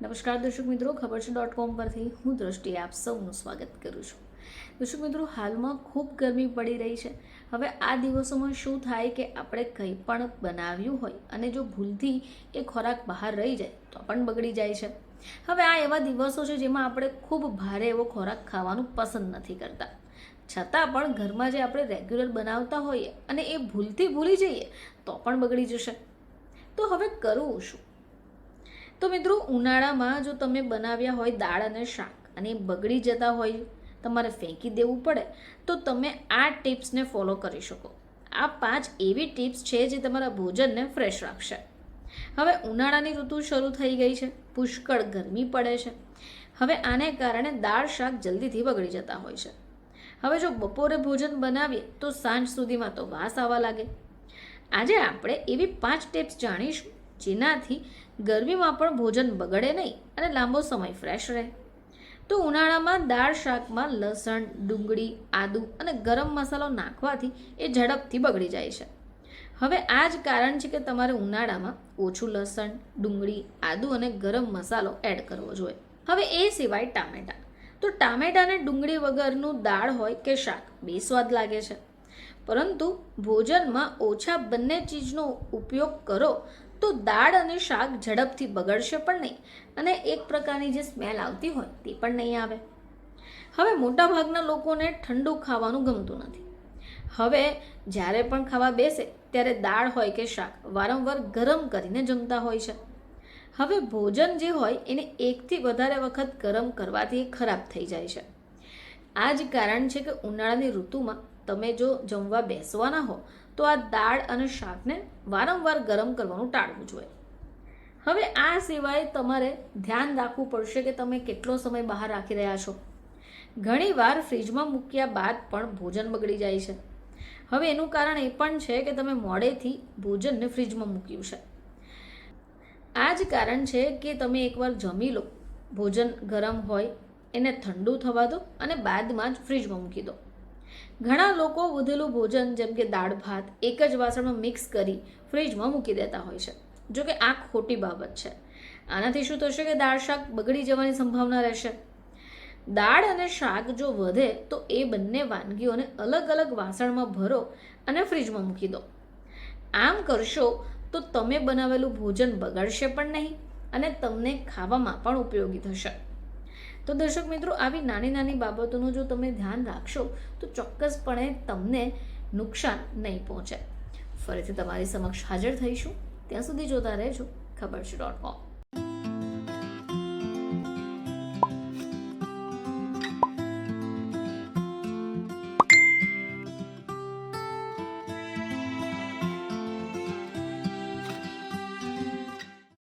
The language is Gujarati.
નમસ્કાર દર્શક મિત્રો, ખબર છે .com પરથી હું દ્રષ્ટિ આપ સૌનું સ્વાગત કરું છું. દર્શક મિત્રો, હાલમાં ખૂબ ગરમી પડી રહી છે. હવે આ દિવસોમાં શું થાય કે આપણે કંઈ પણ બનાવ્યું હોય અને જો ભૂલથી એ ખોરાક બહાર રહી જાય તો પણ બગડી જાય છે. હવે આ એવા દિવસો છે જેમાં આપણે ખૂબ ભારે એવો ખોરાક ખાવાનું પસંદ નથી કરતા, છતાં પણ ઘરમાં જે આપણે રેગ્યુલર બનાવતા હોઈએ અને એ ભૂલથી ભૂલી જઈએ તો પણ બગડી જશે. તો હવે કરવું શું? તો મિત્રો, ઉનાળામાં જો તમે બનાવ્યા હોય દાળ અને શાક અને બગડી જતા હોય, તમારે ફેંકી દેવું પડે, તો તમે આ ટિપ્સને ફોલો કરી શકો. આ 5 એવી ટિપ્સ છે જે તમારા ભોજનને ફ્રેશ રાખશે. હવે ઉનાળાની ઋતુ શરૂ થઈ ગઈ છે, પુષ્કળ ગરમી પડે છે. હવે આને કારણે દાળ શાક જલ્દીથી બગડી જતા હોય છે. હવે જો બપોરે ભોજન બનાવીએ તો સાંજ સુધીમાં તો વાસ આવવા લાગે. આજે આપણે એવી 5 ટિપ્સ જાણીશું જેનાથી ગરમીમાં પણ ભોજન બગડે નહીં અને લાંબો સમય ફ્રેશ રહે. તો ઉનાળામાં દાળ શાકમાં લસણ, ડુંગળી, આદુ અને ગરમ મસાલો નાખવાથી એ ઝડપથી બગડી જાય છે. હવે આ જ કારણ છે કે તમારે ઉનાળામાં ઓછું લસણ, ડુંગળી, આદુ અને ગરમ મસાલો એડ કરવો જોઈએ. હવે એ સિવાય ટામેટાં. તો ટામેટાં અને ડુંગળી વગરનું દાળ હોય કે શાક બેસ્વાદ લાગે છે, પરંતુ ભોજનમાં ઓછા બંને ચીજનો ઉપયોગ કરો તો દાળ અને શાક ઝડપથી બગડશે પણ નહીં અને એક પ્રકારની જે સ્મેલ આવતી હોય તે પણ નહીં આવે. હવે મોટાભાગના લોકોને ઠંડુ ખાવાનું ગમતું નથી. હવે જ્યારે પણ ખાવા બેસે ત્યારે દાળ હોય કે શાક વારંવાર ગરમ કરીને જમતા હોય છે. હવે ભોજન જે હોય એને એકથી વધારે વખત ગરમ કરવાથી એ ખરાબ થઈ જાય છે. આ જ કારણ છે કે ઉનાળાની ઋતુમાં તમે જો જમવા બેસવાના હો તો આ દાળ અને શાકને વારંવાર ગરમ કરવાનું ટાળવું જોઈએ. હવે આ સિવાય તમારે ધ્યાન રાખવું પડશે કે તમે કેટલો સમય બહાર રાખી રહ્યા છો. ઘણીવાર ફ્રીજમાં મૂક્યા બાદ પણ ભોજન બગડી જાય છે. હવે એનું કારણ એ પણ છે કે તમે મોડેથી ભોજનને ફ્રીજમાં મૂક્યું છે. આ જ કારણ છે કે તમે એકવાર જમી લો, ભોજન ગરમ હોય એને ઠંડુ થવા દો અને બાદમાં જ ફ્રીજમાં મૂકી દો. ઘણા લોકો વધેલું ભોજન જેમ કે દાળ ભાત એક જ વાસણમાં મિક્સ કરી ફ્રીજમાં મૂકી દેતા હોય છે. જો કે આ ખોટી બાબત છે. આનાથી શું થશે કે દાળ શાક બગડી જવાની સંભાવના રહેશે. દાળ અને શાક જો વધે તો એ બંને વાનગીઓને અલગ અલગ વાસણમાં ભરો અને ફ્રીજમાં મૂકી દો. આમ કરશો તો તમે બનાવેલું ભોજન બગડશે પણ નહીં અને તમને ખાવામાં પણ ઉપયોગી થશે. તો દર્શક મિત્રો, આવી નાની નાની બાબતોનું જો તમે ધ્યાન રાખશો તો ચોક્કસપણે તમને નુકસાન નહીં પહોંચે. ફરીથી તમારી સમક્ષ હાજર થઈશું. ત્યાં સુધી જોતા રહેજો ખબર છે .com.